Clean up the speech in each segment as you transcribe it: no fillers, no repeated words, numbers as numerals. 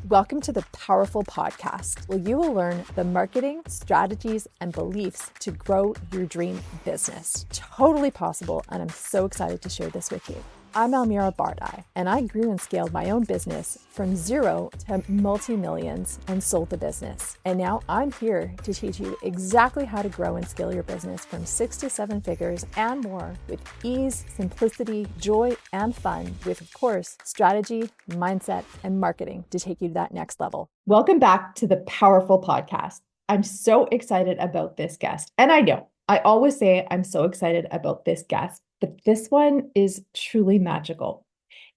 Welcome to the Powerful Podcast, where you will learn the marketing, strategies, and beliefs to grow your dream business. Totally possible, and I'm so excited to share this with you. I'm Almira Bardai, and I grew and scaled my own business from zero to multi-millions and sold the business. And now I'm here to teach you exactly how to grow and scale your business from 6 to 7 figures and more with ease, simplicity, joy, and fun with, of course, strategy, mindset, and marketing to take you to that next level. Welcome back to the Powerful Podcast. I'm so excited about this guest. And I know, I always say I'm so excited about this guest, but this one is truly magical.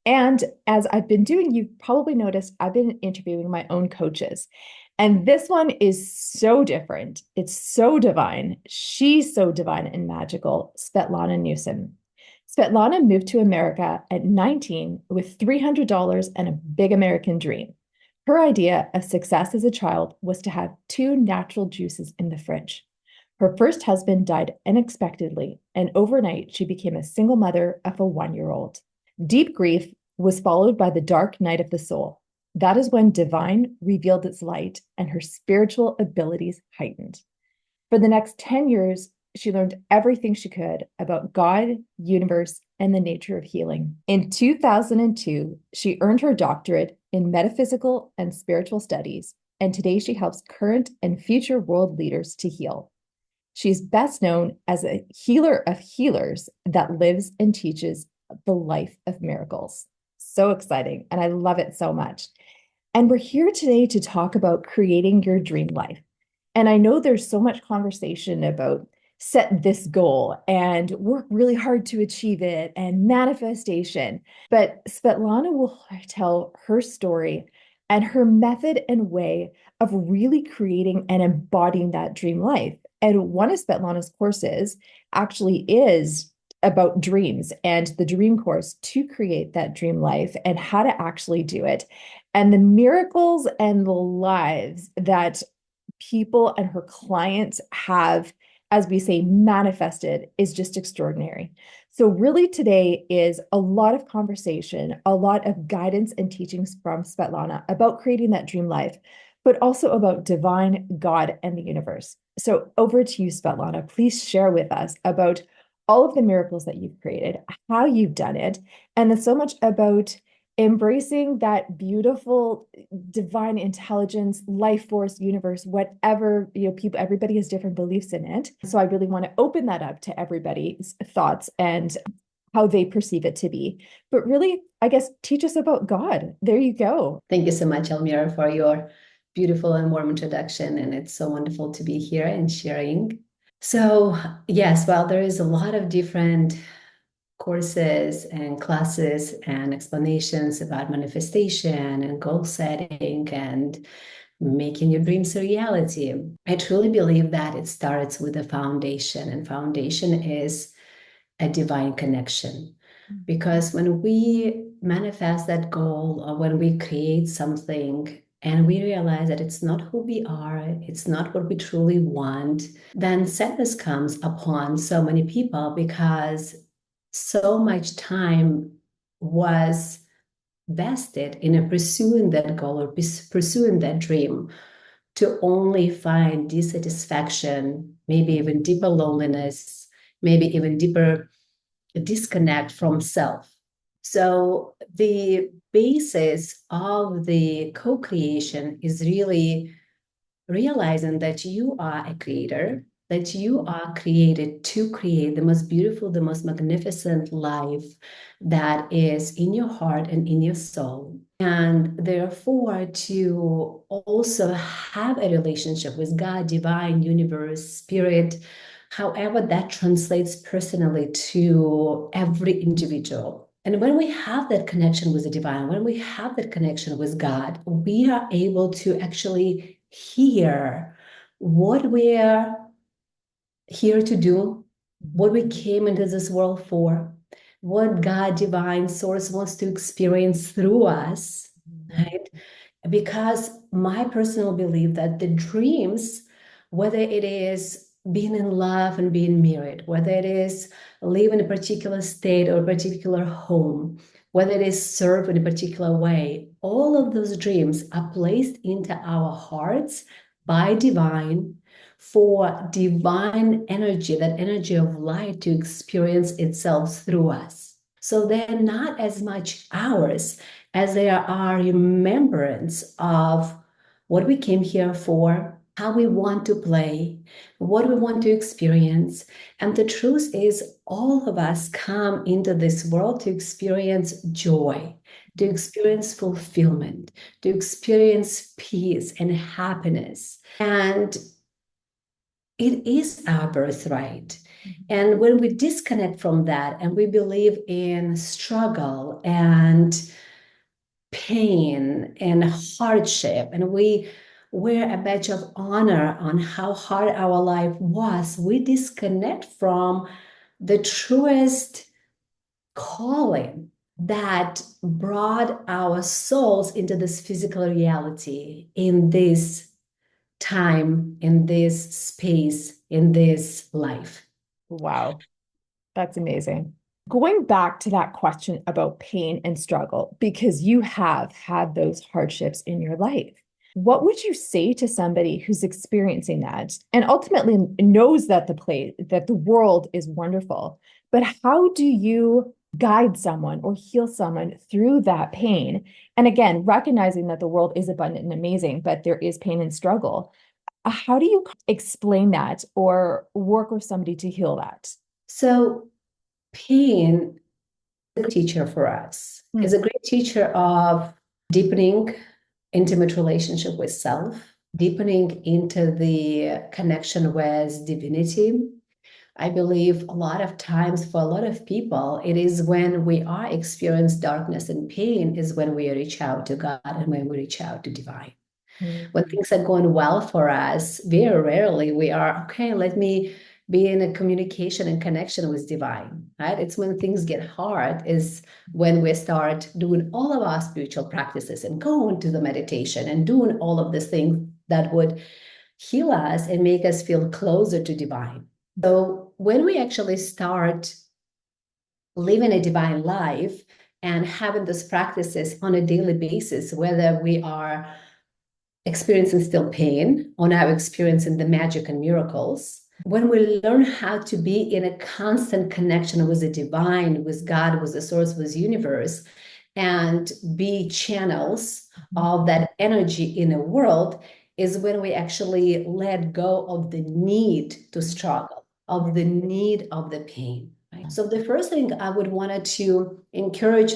And as I've been doing, you've probably noticed I've been interviewing my own coaches. And this one is so different. It's so divine. She's so divine and magical, Svetlana Newsome. Svetlana moved to America at 19 with $300 and a big American dream. Her idea of success as a child was to have 2 natural juices in the fridge. Her first husband died unexpectedly, and overnight she became a single mother of a 1-year-old. Deep grief was followed by the dark night of the soul. That is when divine revealed its light and her spiritual abilities heightened. For the next 10 years, she learned everything she could about God, universe, and the nature of healing. In 2002, she earned her doctorate in Metaphysical and Spiritual Studies, and today she helps current and future world leaders to heal. She's best known as a healer of healers that lives and teaches the life of miracles. So exciting, and I love it so much. And we're here today to talk about creating your dream life. And I know there's so much conversation about set this goal and work really hard to achieve it and manifestation. But Svetlana will tell her story and her method and way of really creating and embodying that dream life. And one of Svetlana's courses actually is about dreams and the dream course to create that dream life and how to actually do it. And the miracles and the lives that people and her clients have, as we say, manifested is just extraordinary. So really today is a lot of conversation, a lot of guidance and teachings from Svetlana about creating that dream life, but also about divine, God, and the universe. So over to you, Svetlana. Please share with us about all of the miracles that you've created, how you've done it, and then so much about embracing that beautiful divine intelligence, life force, universe, whatever, people, everybody has different beliefs in it. So I really want to open that up to everybody's thoughts and how they perceive it to be. But really, I guess, teach us about God. There you go. Thank you so much, Almira, for your beautiful and warm introduction. And it's so wonderful to be here and sharing. So yes, well, there is a lot of different courses and classes and explanations about manifestation and goal setting and making your dreams a reality. I truly believe that it starts with a foundation, and foundation is a divine connection. Because when we manifest that goal or when we create something and we realize that it's not who we are, it's not what we truly want, then sadness comes upon so many people because so much time was vested in pursuing that goal or pursuing that dream to only find dissatisfaction, maybe even deeper loneliness, maybe even deeper disconnect from self. So the basis of the co-creation is really realizing that you are a creator, that you are created to create the most beautiful, the most magnificent life that is in your heart and in your soul. And therefore, to also have a relationship with God, divine, universe, spirit, however that translates personally to every individual. And when we have that connection with the divine, when we have that connection with God, we are able to actually hear what we're here to do, what we came into this world for, what God, divine source wants to experience through us, right? Because my personal belief that the dreams, whether it is being in love and being married, whether it is live in a particular state or a particular home, whether it is served in a particular way, all of those dreams are placed into our hearts by divine for divine energy, that energy of light to experience itself through us. So they're not as much ours as they are our remembrance of what we came here for, how we want to play, what we want to experience. And the truth is, all of us come into this world to experience joy, to experience fulfillment, to experience peace and happiness. And it is our birthright. And when we disconnect from that and we believe in struggle and pain and hardship, and we wear a badge of honor on how hard our life was, we disconnect from the truest calling that brought our souls into this physical reality in this time, in this space, in this life. Wow, that's amazing. Going back to that question about pain and struggle, because you have had those hardships in your life, what would you say to somebody who's experiencing that and ultimately knows that the world is wonderful, but how do you guide someone or heal someone through that pain? And again, recognizing that the world is abundant and amazing, but there is pain and struggle. How do you explain that or work with somebody to heal that? So pain is a teacher for us. Is a great teacher of deepening intimate relationship with self, deepening into the connection with divinity. I believe a lot of times for a lot of people, it is when we are experience darkness and pain is when we reach out to God and when we reach out to divine. When things are going well for us, very rarely we are, okay, let me be in a communication and connection with divine, right? It's when things get hard is when we start doing all of our spiritual practices and going to the meditation and doing all of these things that would heal us and make us feel closer to divine. So when we actually start living a divine life and having those practices on a daily basis, whether we are experiencing still pain or now experiencing the magic and miracles, when we learn how to be in a constant connection with the divine, with God, with the source, with the universe, and be channels of that energy in the world, is when we actually let go of the need to struggle, of the need of the pain. Right? So the first thing I would want to encourage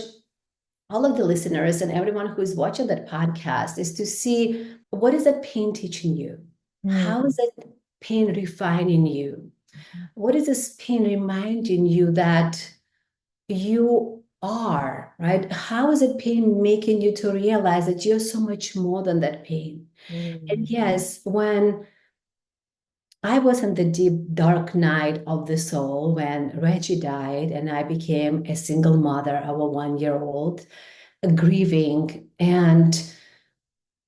all of the listeners and everyone who is watching that podcast is to see, what is that pain teaching you? How is that pain refining you? What is this pain reminding you that you are, right? How is that pain making you to realize that you're so much more than that pain? And yes, when I was in the deep, dark night of the soul, when Reggie died and I became a single mother of a 1-year-old, grieving and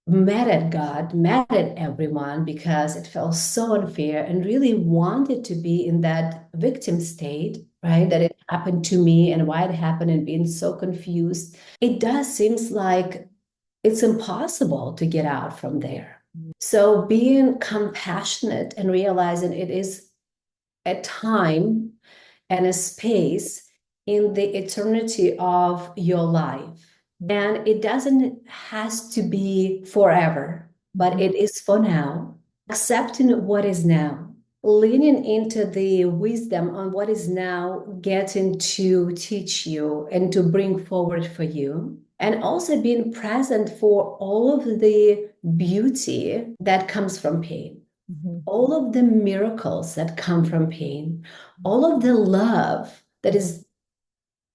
mad at God, mad at everyone because it felt so unfair and really wanted to be in that victim state, right? That it happened to me and why it happened and being so confused. It does seems like it's impossible to get out from there. So being compassionate and realizing it is a time and a space in the eternity of your life. And it doesn't has to be forever, but it is for now. Accepting what is now, leaning into the wisdom on what is now getting to teach you and to bring forward for you. And also being present for all of the beauty that comes from pain, all of the miracles that come from pain, all of the love that is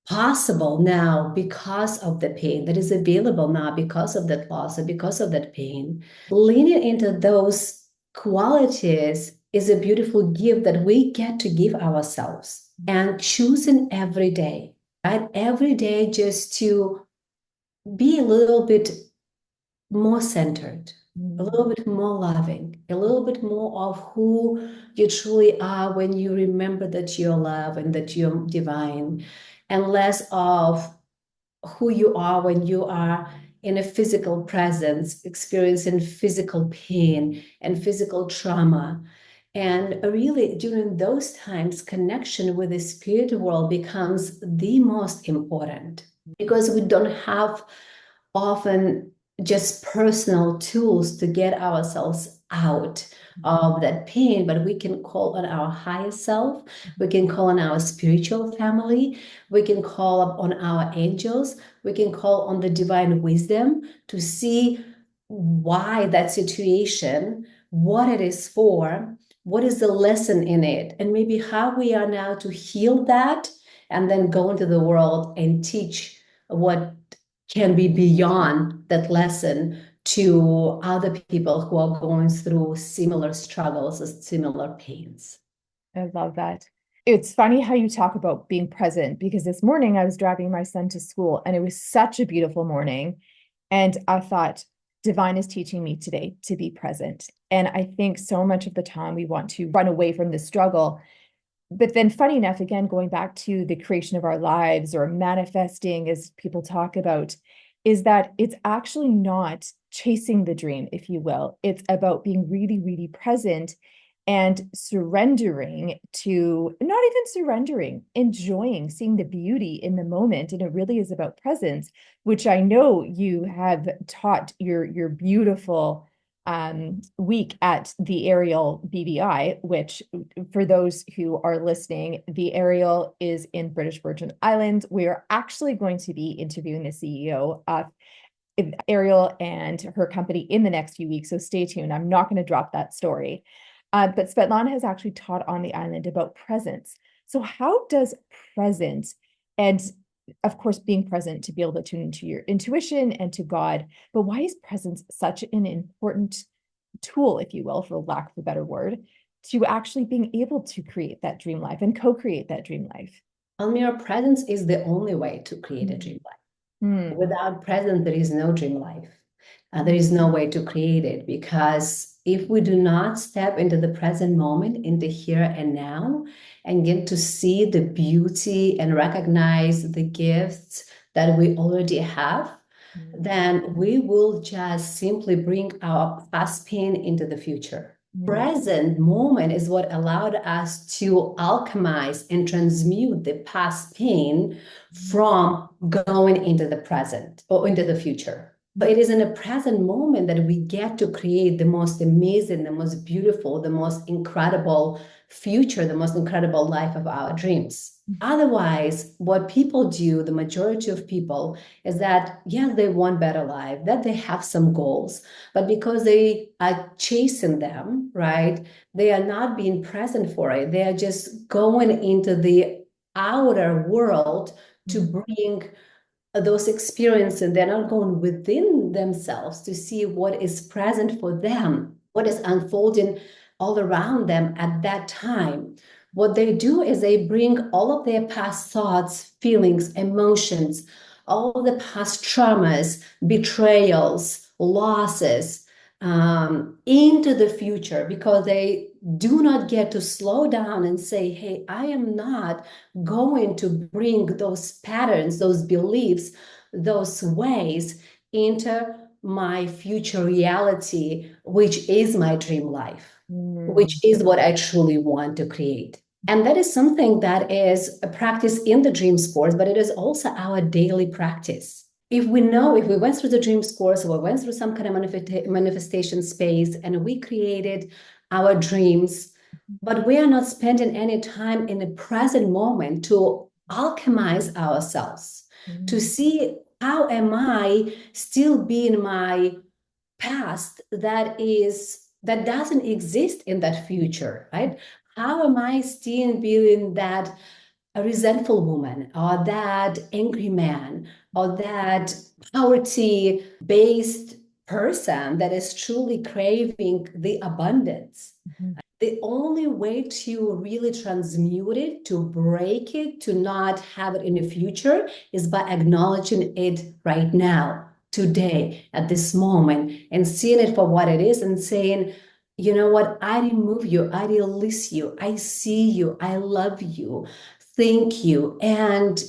possible now because of the pain, that is available now because of that loss and because of that pain. Leaning into those qualities is a beautiful gift that we get to give ourselves, and choosing every day, right? Every day just to be a little bit more centered, a little bit more loving, a little bit more of who you truly are when you remember that you're love and that you're divine, and less of who you are when you are in a physical presence, experiencing physical pain and physical trauma. And really, during those times, connection with the spirit world becomes the most important because we don't have often just personal tools to get ourselves out of that pain, but we can call on our higher self, we can call on our spiritual family, we can call on our angels, we can call on the divine wisdom to see why that situation, what it is for, what is the lesson in it, and maybe how we are now to heal that and then go into the world and teach what can be beyond that lesson to other people who are going through similar struggles or similar pains. I love that. It's funny how you talk about being present because this morning I was driving my son to school and it was such a beautiful morning. And I thought, divine is teaching me today to be present. And I think so much of the time we want to run away from the struggle. But then, funny enough, again, going back to the creation of our lives or manifesting, as people talk about, is that it's actually not chasing the dream, if you will. It's about being really, really present and surrendering to, not even surrendering, enjoying, seeing the beauty in the moment. And it really is about presence, which I know you have taught your beautiful week at the Aerial BVI, which for those who are listening, the Aerial is in British Virgin Islands. We are actually going to be interviewing the CEO of Aerial and her company in the next few weeks. So stay tuned. I'm not going to drop that story. But Svetlana has actually taught on the island about presence. So how does presence, and of course, being present to be able to tune into your intuition and to God, but why is presence such an important tool, if you will, for lack of a better word, to actually being able to create that dream life and co-create that dream life? Almira, presence is the only way to create a dream life. Without presence, there is no dream life. There is no way to create it because if we do not step into the present moment, in the here and now, and get to see the beauty and recognize the gifts that we already have, then we will just simply bring our past pain into the future. Present moment is what allowed us to alchemize and transmute the past pain from going into the present or into the future. But it is in the present moment that we get to create the most amazing, the most beautiful, the most incredible future, the most incredible life of our dreams. Otherwise, what people do, the majority of people, is that, yes, they want better life, that they have some goals, but because they are chasing them, right, they are not being present for it. They are just going into the outer world to bring those experiences. They're not going within themselves to see what is present for them, what is unfolding all around them at that time. What they do is they bring all of their past thoughts, feelings, emotions, all the past traumas, betrayals, losses into the future because they do not get to slow down and say, hey, I am not going to bring those patterns, those beliefs, those ways into my future reality, which is my dream life, which is what I truly want to create. And that is something that is a practice in the dreams course, but it is also our daily practice. If we went through the dreams course or we went through some kind of manifestation space and we created our dreams, but we are not spending any time in the present moment to alchemize ourselves, to see how am I still being my past that doesn't exist in that future, right? How am I still being that a resentful woman or that angry man or that poverty-based person that is truly craving the abundance? The only way to really transmute it, to break it, to not have it in the future is by acknowledging it right now, today, at this moment, and seeing it for what it is and saying, you know what, I remove you, I release you, I see you, I love you, thank you. And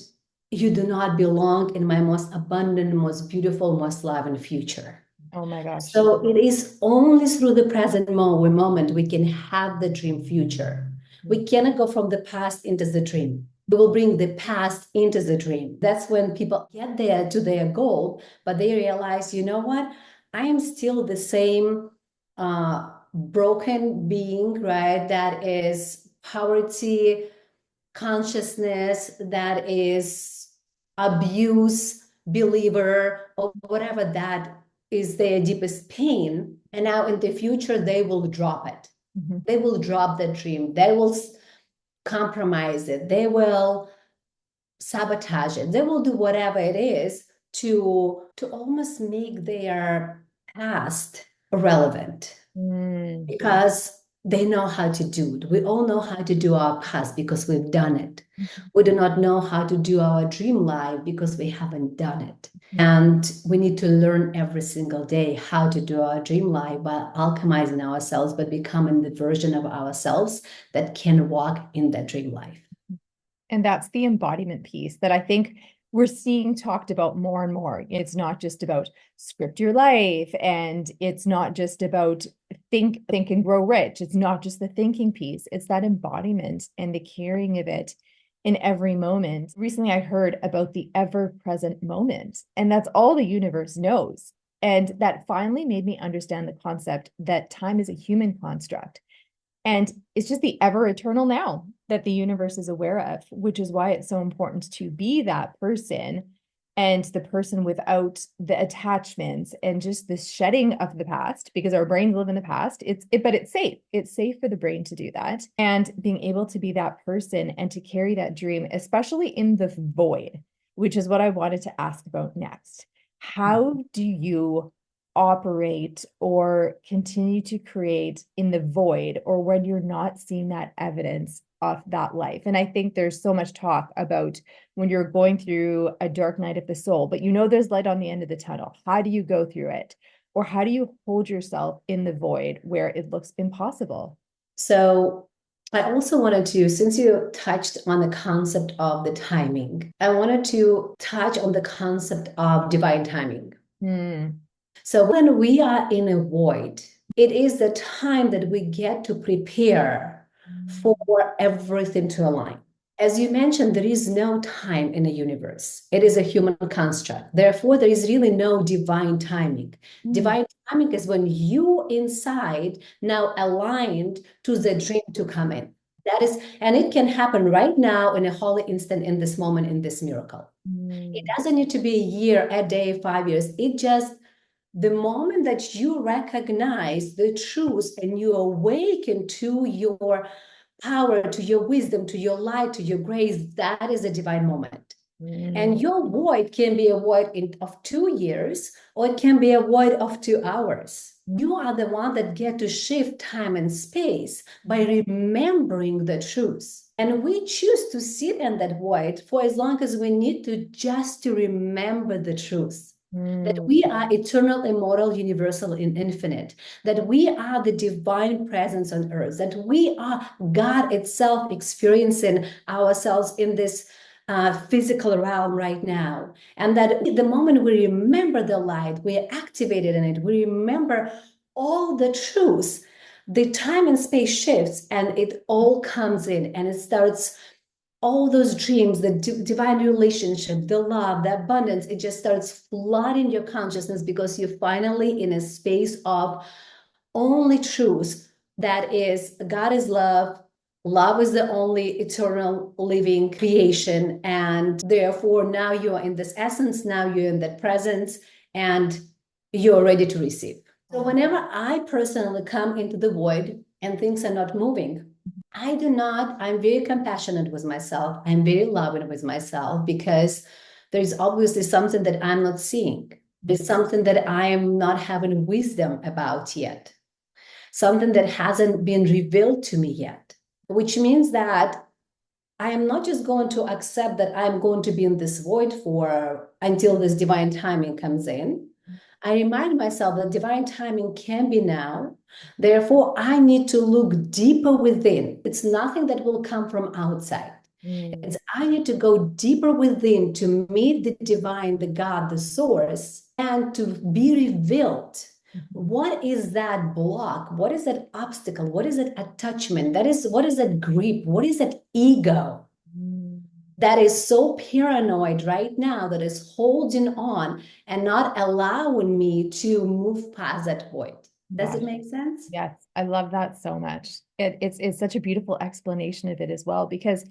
you do not belong in my most abundant, most beautiful, most loving future. Oh my gosh. So it is only through the present moment we can have the dream future. We cannot go from the past into the dream. We will bring the past into the dream. That's when people get there to their goal, but they realize, you know what? I am still the same broken being, right? That is poverty, consciousness, that is abuse, believer, or whatever that is their deepest pain. And now in the future, they will drop it. Mm-hmm. They will drop the dream. They will compromise it. They will sabotage it. They will do whatever it is to almost make their past irrelevant. Because they know how to do it. We all know how to do our past because we've done it. We do not know how to do our dream life because we haven't done it. And we need to learn every single day how to do our dream life by alchemizing ourselves, but becoming the version of ourselves that can walk in that dream life. And that's the embodiment piece that I think we're seeing talked about more and more. It's not just about script your life, and it's not just about think and grow rich. It's not just the thinking piece. It's that embodiment and the carrying of it in every moment. Recently, I heard about the ever-present moment, and that's all the universe knows. And that finally made me understand the concept that time is a human construct. And it's just the ever eternal now that the universe is aware of, which is why it's so important to be that person, and the person without the attachments and just the shedding of the past, because our brains live in the past. But it's safe. It's safe for the brain to do that, and being able to be that person and to carry that dream, especially in the void, which is what I wanted to ask about next. How do you operate or continue to create in the void, or when you're not seeing that evidence of that life? And I think there's so much talk about when you're going through a dark night of the soul, but there's light on the end of the tunnel. How do you go through it? Or how do you hold yourself in the void where it looks impossible? So I also wanted to, since you touched on the concept of the timing, I wanted to touch on the concept of divine timing. So when we are in a void, it is the time that we get to prepare for everything to align. As you mentioned, there is no time in the universe. It is a human construct. Therefore, there is really no divine timing. Divine timing is when you inside now aligned to the dream to come in. That is, and it can happen right now in a holy instant, in this moment, in this miracle. It doesn't need to be a year, a day, 5 years. It just, the moment that you recognize the truth and you awaken to your power, to your wisdom, to your light, to your grace, that is a divine moment. And your void can be a void of 2 years, or it can be a void of 2 hours. You are the one that get to shift time and space by remembering the truth. And we choose to sit in that void for as long as we need to, just to remember the truth. That we are eternal, immortal, universal, and infinite. That we are the divine presence on earth. That we are God itself experiencing ourselves in this physical realm right now. And that the moment we remember the light, we are activated in it, we remember all the truths, the time and space shifts, and it all comes in, and it starts, all those dreams, the divine relationship, the love, the abundance, it just starts flooding your consciousness, because you're finally in a space of only truth. That is, God is love. Love is the only eternal living creation. And therefore, now you are in this essence, now you're in that presence, and you're ready to receive. So whenever I personally come into the void and things are not moving, I'm very compassionate with myself. I'm very loving with myself, because there's obviously something that I'm not seeing. There's something that I am not having wisdom about yet. Something that hasn't been revealed to me yet, which means that I am not just going to accept that I'm going to be in this void for until this divine timing comes in. I remind myself that divine timing can be now. Therefore, I need to look deeper within. It's nothing that will come from outside. Mm. It's I need to go deeper within to meet the divine, the God, the source, and to be revealed. Mhm. What is that block? What is that obstacle? What is that attachment? That is, what is that grip? What is that ego Mm. that is so paranoid right now, that is holding on and not allowing me to move past that point? Does Gosh, it make sense? yes, I love that so much. It's such a beautiful explanation of it as well, because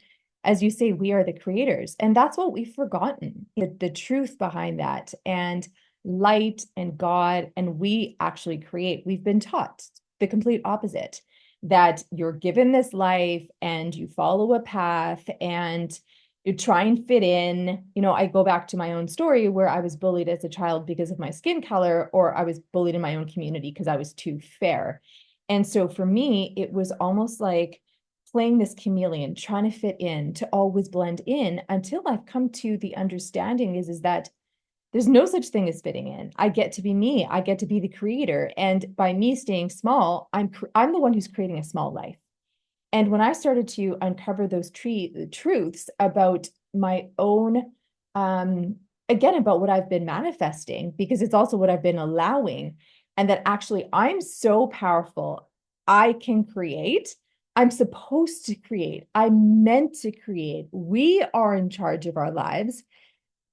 as you say, we are the creators, and that's what we've forgotten, the truth behind that. And light and God and we actually create. We've been taught the complete opposite, that you're given this life and you follow a path and you try and fit in. I go back to my own story where I was bullied as a child because of my skin color, or I was bullied in my own community because I was too fair. And so for me, it was almost like playing this chameleon, trying to fit in, to always blend in, until I've come to the understanding is that there's no such thing as fitting in. I get to be me. I get to be the creator. And by me staying small, I'm the one who's creating a small life. And when I started to uncover those truths about my own, again, about what I've been manifesting, because it's also what I've been allowing, and that actually I'm so powerful, I can create. I'm supposed to create. I'm meant to create. We are in charge of our lives.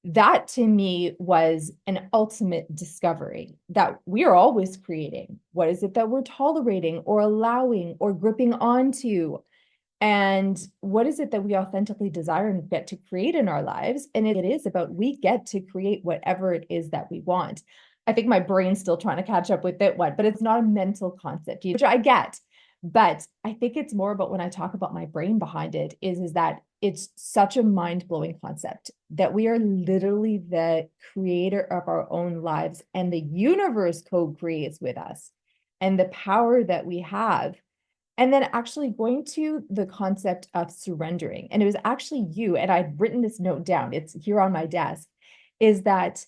That to me was an ultimate discovery, that we are always creating. What is it that we're tolerating or allowing or gripping onto? And what is it that we authentically desire and get to create in our lives? And it is about, we get to create whatever it is that we want. I think my brain's still trying to catch up with that one, but it's not a mental concept, which I get. But I think it's more about, when I talk about my brain behind it, is that it's such a mind-blowing concept that we are literally the creator of our own lives, and the universe co-creates with us, and the power that we have. And then actually going to the concept of surrendering. And it was actually you, and I'd written this note down, it's here on my desk, is that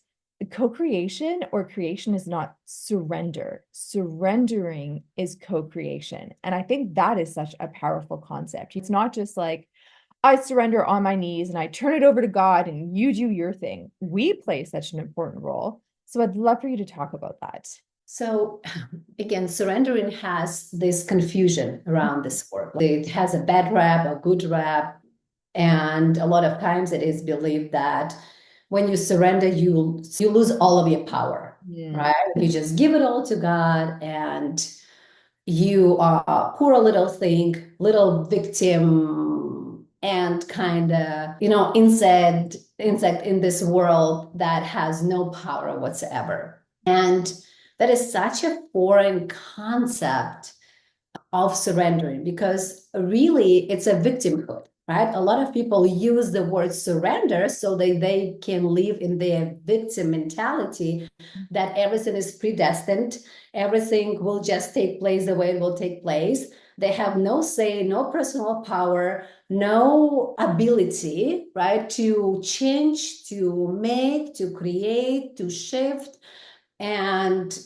co-creation or creation is not surrender. Surrendering is co-creation. And I think that is such a powerful concept. It's not just like, I surrender on my knees and I turn it over to God and you do your thing. We play such an important role. So I'd love for you to talk about that. So again, surrendering has this confusion around this word. It has a bad rap, a good rap, and a lot of times it is believed that when you surrender, you lose all of your power, Yeah. right? You just give it all to God, and you are a poor little thing, little victim, and kind of, insect in this world that has no power whatsoever. And that is such a foreign concept of surrendering, because really it's a victimhood, right? A lot of people use the word surrender so they can live in their victim mentality, that everything is predestined, everything will just take place the way it will take place. They have no say, no personal power, no ability, right, to change, to make, to create, to shift. And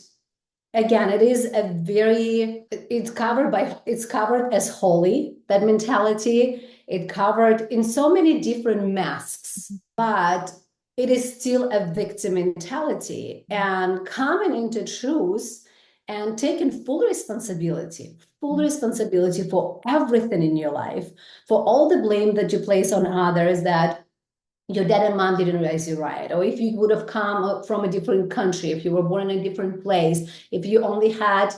again, it is a very, it's covered as holy, that mentality. It covered in so many different masks, but it is still a victim mentality. And coming into truth and taking full responsibility for everything in your life, for all the blame that you place on others, that your dad and mom didn't raise you right, or if you would have come from a different country, if you were born in a different place, if you only had,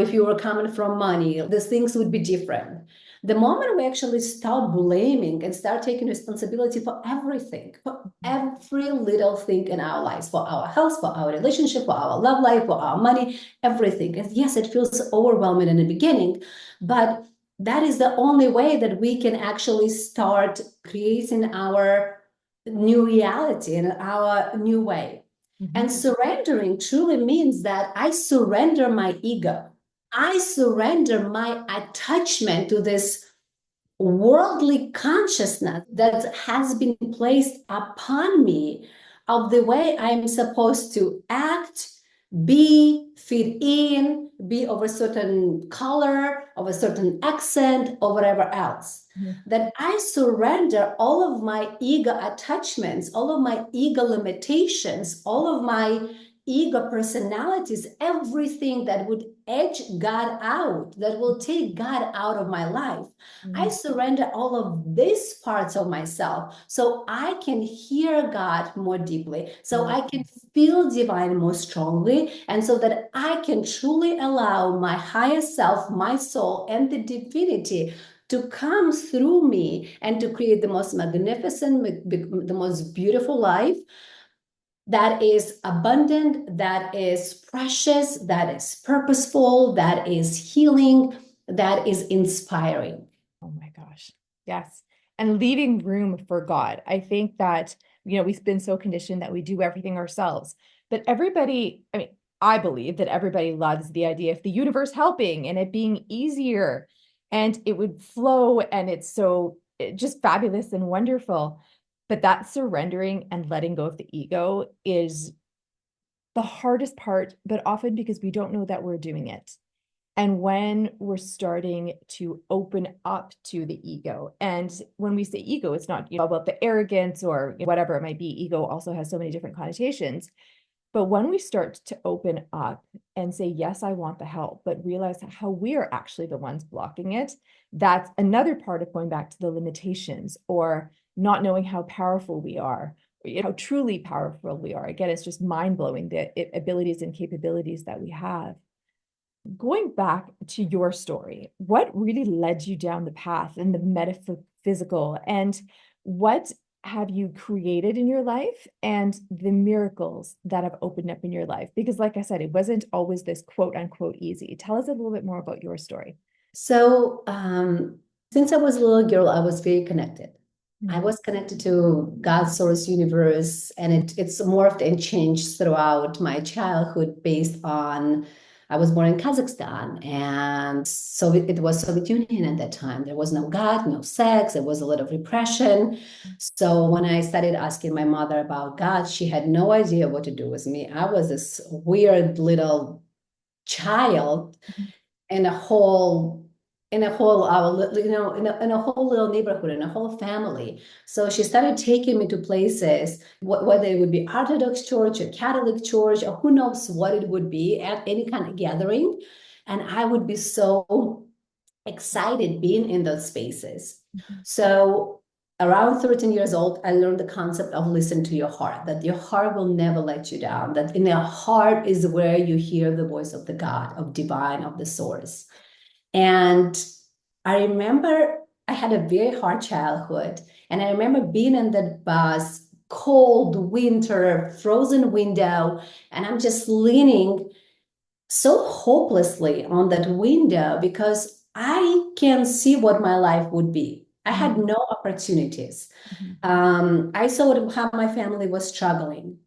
if you were coming from money, these things would be different. The moment we actually start blaming and start taking responsibility for everything, for every little thing in our lives, for our health, for our relationship, for our love life, for our money, everything. And yes, it feels overwhelming in the beginning, but that is the only way that we can actually start creating our new reality and our new way. Mm-hmm. And surrendering truly means that I surrender my ego. I surrender my attachment to this worldly consciousness that has been placed upon me, of the way I'm supposed to act, be, fit in, be of a certain color, of a certain accent, or whatever else. that I surrender all of my ego attachments, all of my ego limitations, all of my ego personalities, everything that would edge God out, that will take God out of my life. I surrender all of these parts of myself so I can hear God more deeply, so I can feel divine more strongly, and so that I can truly allow my higher self, my soul, and the divinity to come through me and to create the most magnificent, the most beautiful life that is abundant, that is precious, that is purposeful, that is healing, that is inspiring. Oh my gosh. Yes. And leaving room for God. I think that, we've been so conditioned that we do everything ourselves. But everybody, I mean, I believe that everybody loves the idea of the universe helping and it being easier and it would flow and it's so just fabulous and wonderful. But that surrendering and letting go of the ego is the hardest part, but often because we don't know that we're doing it. And when we're starting to open up to the ego, and when we say ego, it's not about the arrogance or whatever it might be. Ego also has so many different connotations. But when we start to open up and say, yes, I want the help, but realize how we are actually the ones blocking it, that's another part of going back to the limitations or not knowing how powerful we are, how truly powerful we are. Again, it's just mind blowing the abilities and capabilities that we have. Going back to your story, what really led you down the path in the metaphysical, and what have you created in your life and the miracles that have opened up in your life? Because like I said, it wasn't always this quote unquote easy. Tell us a little bit more about your story. So, since I was a little girl, I was very connected. I was connected to God's source universe, and it's morphed and changed throughout my childhood based on I was born in Kazakhstan, and so it was Soviet Union at that time. There was no God, no sex. There was a lot of repression. So when I started asking my mother about God, she had no idea what to do with me. I was this weird little child in a whole in a whole little neighborhood, in a whole family. So she started taking me to places, whether it would be Orthodox church or Catholic church or who knows what it would be, at any kind of gathering, and I would be so excited being in those spaces. So around 13 years old, I learned the concept of listen to your heart, that your heart will never let you down, that in your heart is where you hear the voice of the God, of divine, of the source. And I remember I had a very hard childhood. And I remember being in the bus, cold winter, frozen window, and I'm just leaning so hopelessly on that window because I can see what my life would be. I had no opportunities. I saw how my family was struggling.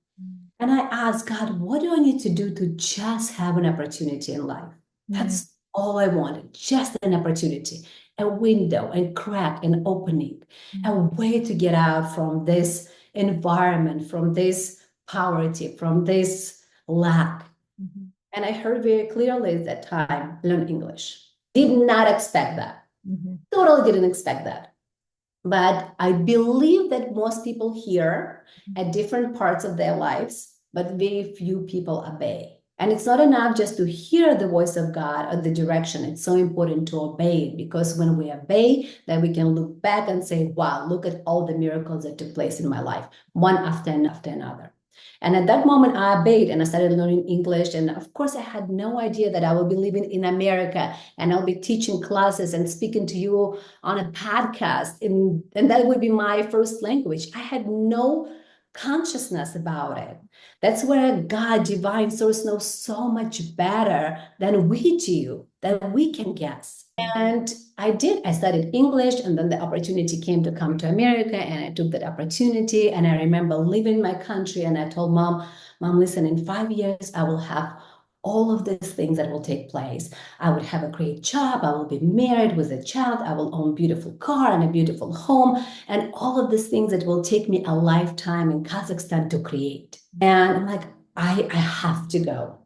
And I asked God, what do I need to do to just have an opportunity in life? That's all I wanted, just an opportunity, a window, a crack, an opening, a way to get out from this environment, from this poverty, from this lack. And I heard very clearly at that time, learn English. Did not expect that. Totally didn't expect that. But I believe that most people hear at different parts of their lives, but very few people obey. And it's not enough just to hear the voice of God or the direction. It's so important to obey it, because when we obey, then we can look back and say, wow, look at all the miracles that took place in my life, one after another. And at that moment, I obeyed and I started learning English. And of course, I had no idea that I will be living in America and I'll be teaching classes and speaking to you on a podcast. And that would be my first language. I had no consciousness about it. That's where God, divine source, knows so much better than we do, than we can guess. And I did. I studied English, and then the opportunity came to come to America, and I took that opportunity. And I remember leaving my country, and I told mom, listen, in 5 years, I will have all of these things that will take place. I would have a great job. I will be married with a child. I will own a beautiful car and a beautiful home, and all of these things that will take me a lifetime in Kazakhstan to create. And I'm like, I have to go.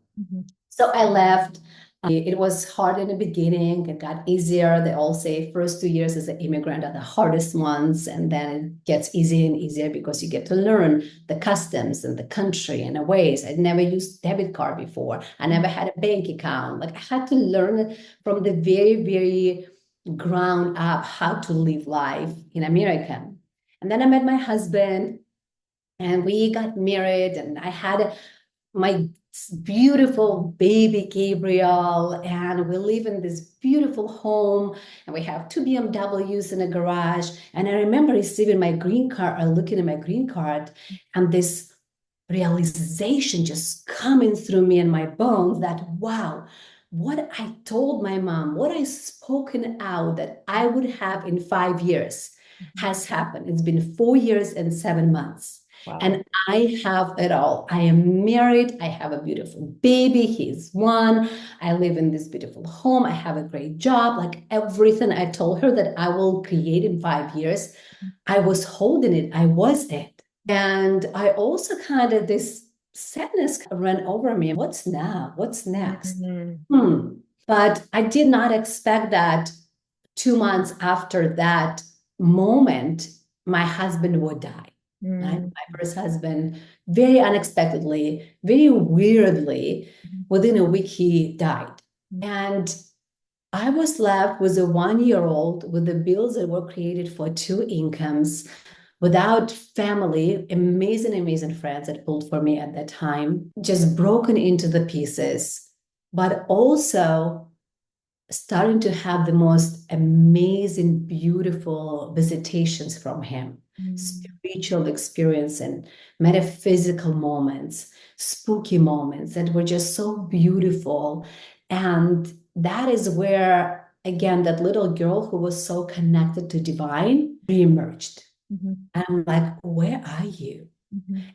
So I left. It was hard in the beginning. It got easier. They all say first 2 years as an immigrant are the hardest ones, and then it gets easier and easier because you get to learn the customs and the country and the ways. I'd never used debit card before. I never had a bank account. Like I had to learn from the very, very ground up how to live life in America. And then I met my husband, and we got married, and I had my beautiful baby Gabriel, and we live in this beautiful home, and we have two BMWs in a garage. And I remember receiving my green card, or looking at my green card, and this realization just coming through me in my bones that, wow, what I told my mom, what I spoken out that I would have in 5 years has happened. It's been 4 years and 7 months. Wow. And I have it all. I am married. I have a beautiful baby. He's one. I live in this beautiful home. I have a great job. Like everything I told her that I will create in 5 years, I was holding it. I was it. And I also kind of, this sadness ran over me. What's now? What's next? But I did not expect that 2 months after that moment, my husband would die. My first husband, very unexpectedly, very weirdly, within a week, he died. And I was left with a 1-year-old with the bills that were created for two incomes, without family, amazing, amazing friends that pulled for me at that time, just broken into the pieces, but also starting to have the most amazing, beautiful visitations from him, spiritual experience and metaphysical moments, spooky moments that were just so beautiful. And that is where, again, that little girl who was so connected to divine reemerged. And I'm like, where are you?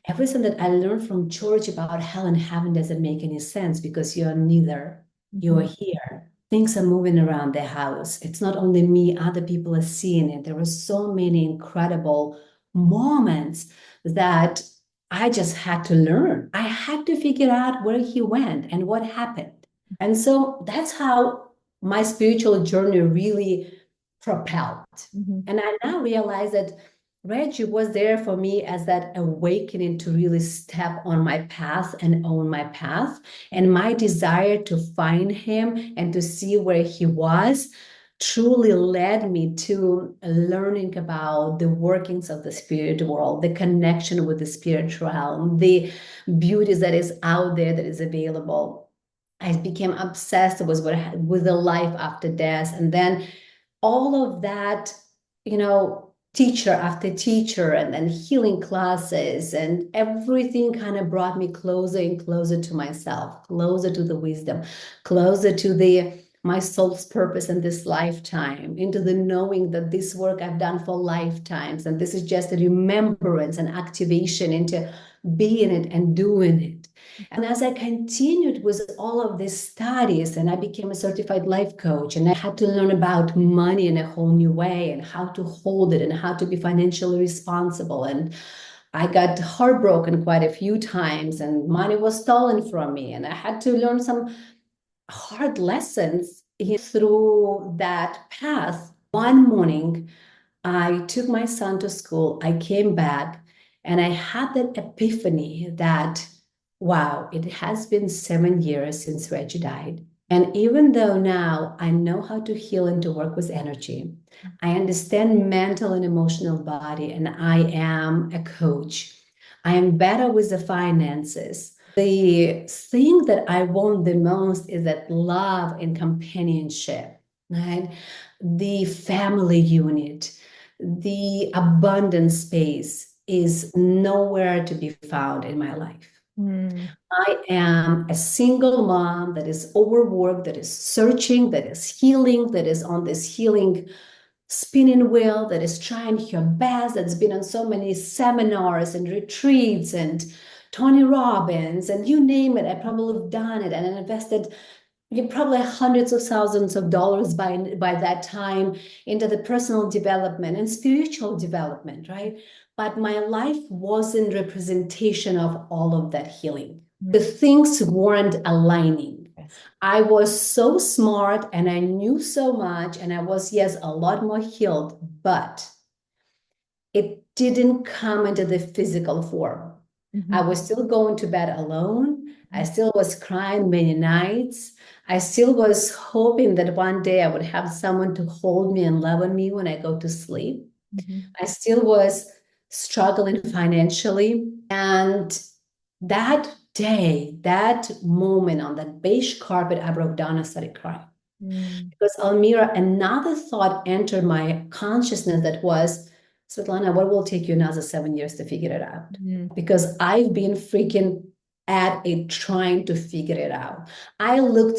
Everything that I learned from church about hell and heaven doesn't make any sense because you're neither. You're here. Things are moving around the house. It's not only me, other people are seeing it. There were so many incredible moments that I just had to learn. I had to figure out where he went and what happened. And so that's how my spiritual journey really propelled. And I now realize that Reggie was there for me as that awakening to really step on my path and own my path. And my desire to find him and to see where he was truly led me to learning about the workings of the spirit world, the connection with the spirit realm, the beauties that is out there that is available. I became obsessed with the life after death. And then all of that, teacher after teacher, and then healing classes, and everything kind of brought me closer and closer to myself, closer to the wisdom, closer to my soul's purpose in this lifetime, into the knowing that this work I've done for lifetimes, and this is just a remembrance and activation into being it and doing it. And as I continued with all of these studies, and I became a certified life coach, and I had to learn about money in a whole new way, and how to hold it, and how to be financially responsible. And I got heartbroken quite a few times, and money was stolen from me, and I had to learn some hard lessons through that path. One morning, I took my son to school. I came back, and I had that epiphany that, wow, it has been 7 years since Reggie died. And even though now I know how to heal and to work with energy, I understand mental and emotional body, and I am a coach. I am better with the finances. The thing that I want the most is that love and companionship, right? The family unit, the abundant space is nowhere to be found in my life. I am a single mom that is overworked, that is searching, that is healing, that is on this healing spinning wheel, that is trying her best, that's been on so many seminars and retreats and Tony Robbins, and you name it. I probably have done it and invested probably hundreds of thousands of dollars by that time into the personal development and spiritual development, right? But my life wasn't representation of all of that healing. The things weren't aligning. I was so smart and I knew so much and I was, yes, a lot more healed, but it didn't come into the physical form. I was still going to bed alone. I still was crying many nights. I still was hoping that one day I would have someone to hold me and love on me when I go to sleep. I still was struggling financially. And that day, that moment on that beige carpet, I broke down and started crying. Because Almira, another thought entered my consciousness that was, Svetlana, what will take you another 7 years to figure it out? Because I've been freaking at it trying to figure it out. I looked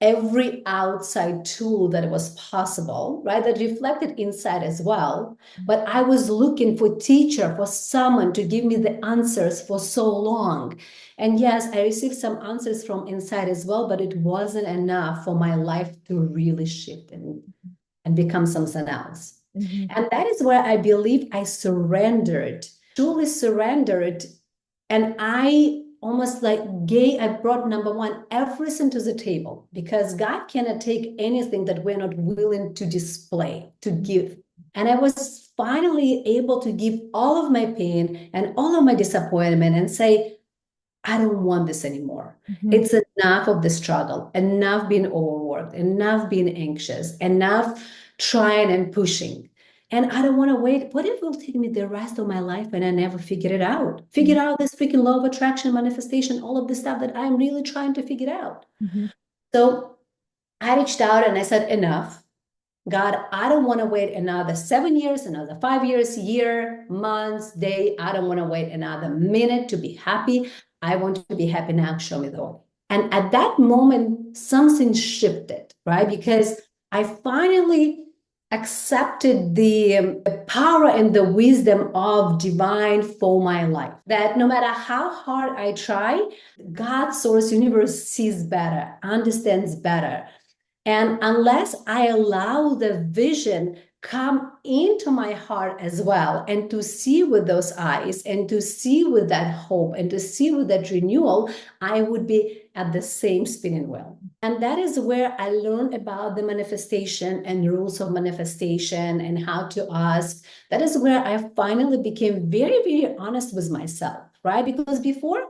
every outside tool that was possible, right? That reflected inside as well. But I was looking for teacher, for someone to give me the answers for so long. And yes, I received some answers from inside as well, but it wasn't enough for my life to really shift and become something else. And that is where I believe I surrendered, truly surrendered. And I almost like I brought number one, everything to the table, because God cannot take anything that we're not willing to display, to give. And I was finally able to give all of my pain and all of my disappointment and say, I don't want this anymore. It's enough of the struggle, enough being overworked, enough being anxious, enough trying and pushing. And I don't want to wait. What if it will take me the rest of my life and I never figure it out? Figure out this freaking law of attraction, manifestation, all of the stuff that I'm really trying to figure out. So I reached out and I said, enough. God, I don't want to wait another 7 years, another 5 years, year, months, day. I don't want to wait another minute to be happy. I want to be happy now. Show me the way. And at that moment, something shifted, right? Because I finally accepted the power and the wisdom of divine for my life. That no matter how hard I try, God, source, universe sees better, understands better. And unless I allow the vision come into my heart as well, and to see with those eyes, and to see with that hope, and to see with that renewal, I would be at the same spinning wheel. And that is where I learned about the manifestation and rules of manifestation and how to ask. That is where I finally became very, very honest with myself, right? Because before,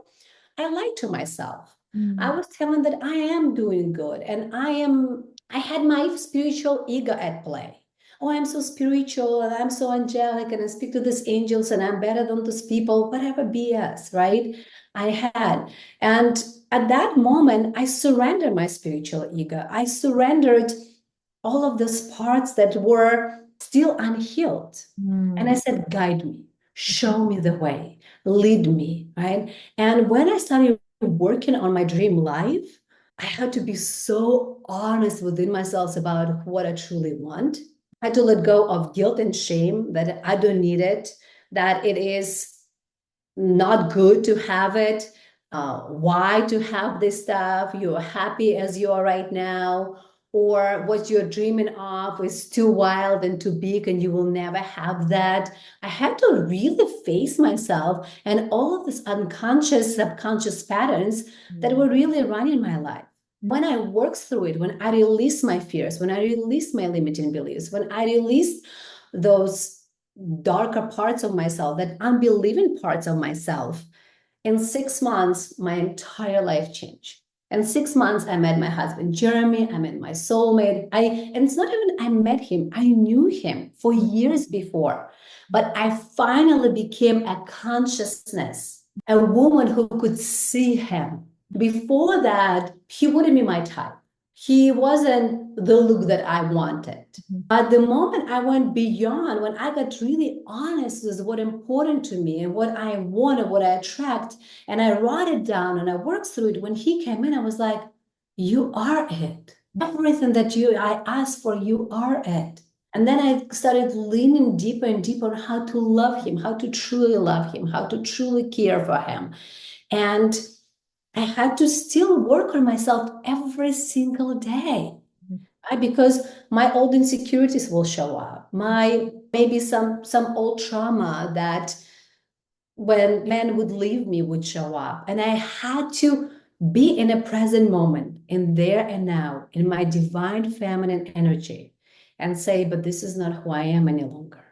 I lied to myself. I was telling that I am doing good and I had my spiritual ego at play. Oh, I'm so spiritual and I'm so angelic and I speak to these angels and I'm better than those people, whatever BS, right? I had. And at that moment, I surrendered my spiritual ego. I surrendered all of those parts that were still unhealed. And I said, guide me, show me the way, lead me, right? And when I started working on my dream life, I had to be so honest within myself about what I truly want. I had to let go of guilt and shame that I don't need it, that it is not good to have it. Why to have this stuff? You're happy as you are right now, or what you're dreaming of is too wild and too big, and you will never have that. I had to really face myself and all of these unconscious, subconscious patterns that were really running my life. When I worked through it, when I released my fears, when I released my limiting beliefs, when I released those darker parts of myself, that unbelieving parts of myself, in 6 months, my entire life changed. In 6 months, I met my husband, Jeremy. I met my soulmate. And it's not even I met him, I knew him for years before. But I finally became a consciousness, a woman who could see him. Before that, he wouldn't be my type. He wasn't the look that I wanted. But the moment I went beyond, when I got really honest with what important to me and what I want and what I attract, and I wrote it down and I worked through it, when he came in, I was like, you are it. Everything that I asked for, you are it. And then I started leaning deeper and deeper on how to love him, how to truly love him, how to truly care for him. And I had to still work on myself every single day, right? Because my old insecurities will show up. Maybe some old trauma that when men would leave me would show up. And I had to be in a present moment, in there and now, in my divine feminine energy, and say, but this is not who I am any longer.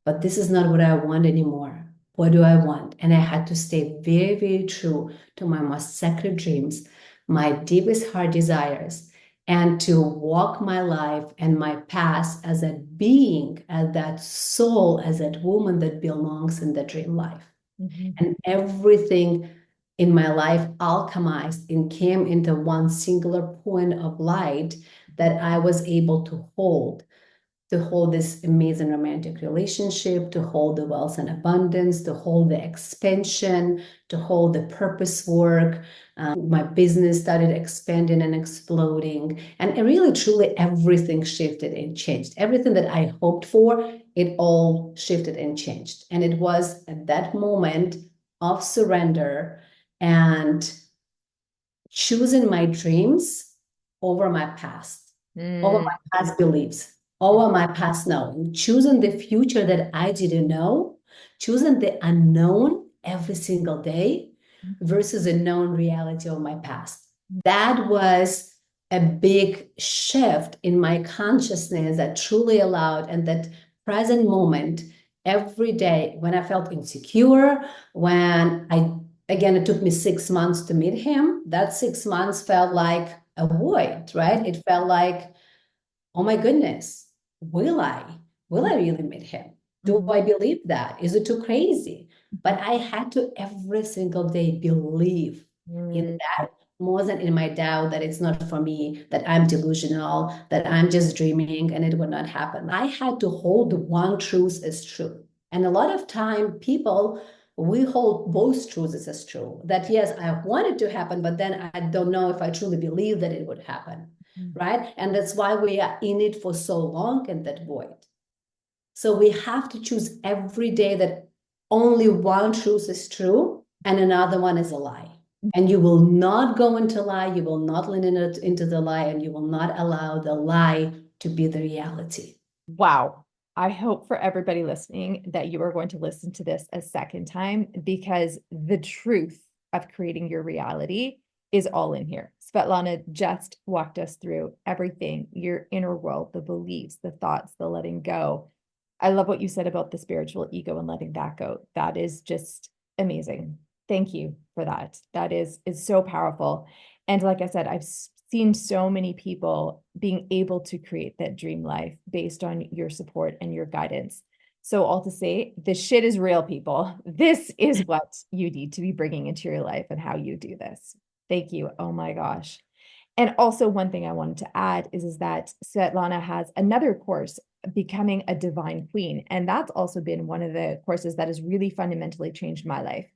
But this is not what I want anymore. What do I want? And I had to stay very, very true to my most sacred dreams, my deepest heart desires, and to walk my life and my past as a being, as that soul, as that woman that belongs in the dream life. Mm-hmm. And everything in my life alchemized and came into one singular point of light that I was able to hold this amazing romantic relationship, to hold the wealth and abundance, to hold the expansion, to hold the purpose work. My business started expanding and exploding. And really, truly, everything shifted and changed. Everything that I hoped for, it all shifted and changed. And it was at that moment of surrender and choosing my dreams over my past, over my past beliefs, over my past knowing, choosing the future that I didn't know, choosing the unknown every single day versus a known reality of my past. That was a big shift in my consciousness that truly allowed, and that present moment every day when I felt insecure, when I again, it took me 6 months to meet him. That 6 months felt like a void, right? It felt like, oh my goodness, will I? Will I really meet him? Do I believe that? Is it too crazy? But I had to every single day believe in that more than in my doubt that it's not for me, that I'm delusional, that I'm just dreaming and it would not happen. I had to hold one truth as true. And a lot of time people, we hold both truths as true, that yes, I want it to happen, but then I don't know if I truly believe that it would happen, right? And that's why we are in it for so long in that void. So we have to choose every day that only one truth is true and another one is a lie. And you will not go into lie, you will not lean into the lie, and you will not allow the lie to be the reality. Wow. I hope for everybody listening that you are going to listen to this a second time, because the truth of creating your reality is all in here. Svetlana just walked us through everything, your inner world, the beliefs, the thoughts, the letting go. I love what you said about the spiritual ego and letting that go. That is just amazing. Thank you for that. That is so powerful. And like I said, I've seen so many people being able to create that dream life based on your support and your guidance. So all to say, this shit is real, people. This is what you need to be bringing into your life and how you do this. Thank you. Oh my gosh. And also one thing I wanted to add is that Svetlana has another course, Becoming a Divine Queen. And that's also been one of the courses that has really fundamentally changed my life.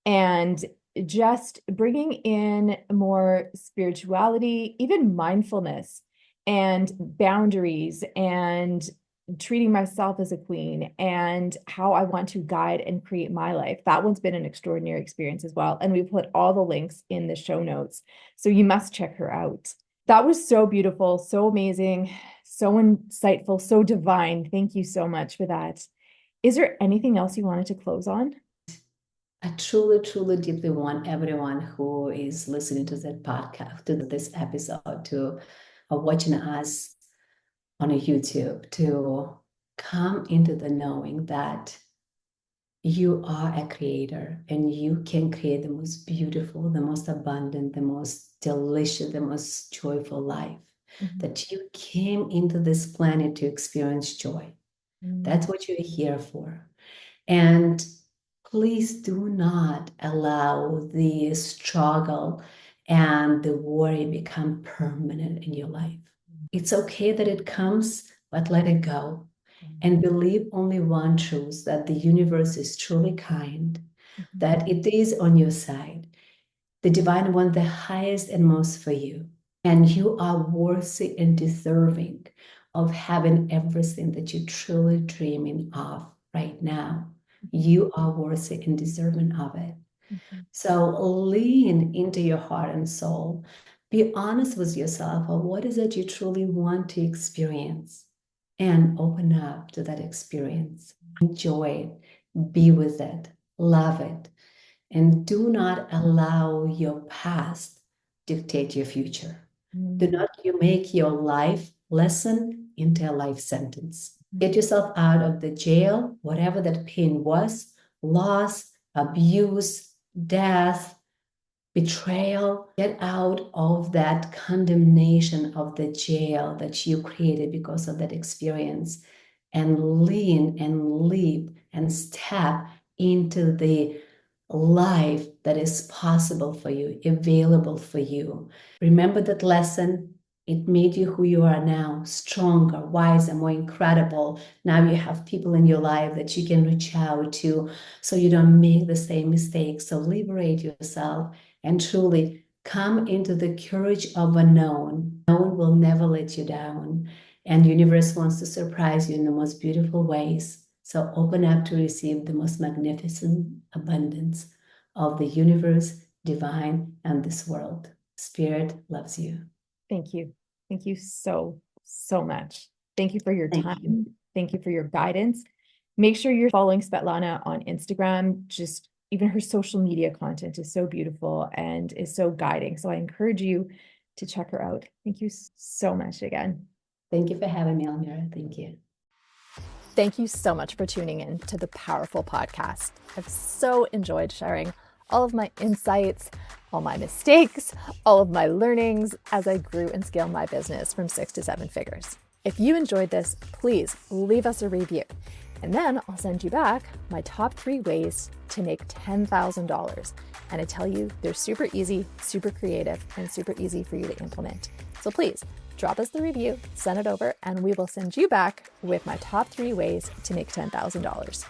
And just bringing in more spirituality, even mindfulness and boundaries, and treating myself as a queen, and how I want to guide and create my life. That one's been an extraordinary experience as well. And we put all the links in the show notes, so you must check her out. That was so beautiful, so amazing, so insightful, so divine. Thank you so much for that. Is there anything else you wanted to close on? I truly, truly deeply want everyone who is listening to that podcast, to this episode, to watching us on a YouTube, to come into the knowing that you are a creator and you can create the most beautiful, the most abundant, the most delicious, the most joyful life. That you came into this planet to experience joy. That's what you're here for. And please do not allow the struggle and the worry become permanent in your life. It's okay that it comes, but let it go. And believe only one truth, that the universe is truly kind, that it is on your side. The divine wants the highest and most for you. And you are worthy and deserving of having everything that you're truly dreaming of right now. You are worthy and deserving of it. So lean into your heart and soul. Be honest with yourself of what is it you truly want to experience, and open up to that experience. Enjoy it, be with it, love it, and do not allow your past dictate your future. Do not you make your life lesson into a life sentence. Get yourself out of the jail, whatever that pain was, loss, abuse, death, betrayal. Get out of that condemnation of the jail that you created because of that experience, and lean and leap and step into the life that is possible for you, available for you. Remember that lesson. It made you who you are now, stronger, wiser, more incredible. Now you have people in your life that you can reach out to so you don't make the same mistakes. So liberate yourself and truly come into the courage of unknown. Known will never let you down. And the universe wants to surprise you in the most beautiful ways. So open up to receive the most magnificent abundance of the universe, divine, and this world. Spirit loves you. Thank you. Thank you so, so much. Thank you for your time. Thank you for your guidance. Make sure you're following Svetlana on Instagram. Just even her social media content is so beautiful and is so guiding. So I encourage you to check her out. Thank you so much again. Thank you for having me, Almira. Thank you. Thank you so much for tuning in to the Powerful Podcast. I've so enjoyed sharing all of my insights, all my mistakes, all of my learnings as I grew and scaled my business from 6 to 7 figures. If you enjoyed this, please leave us a review. And then I'll send you back my top 3 ways to make $10,000. And I tell you, they're super easy, super creative, and super easy for you to implement. So please drop us the review, send it over, and we will send you back with my top 3 ways to make $10,000.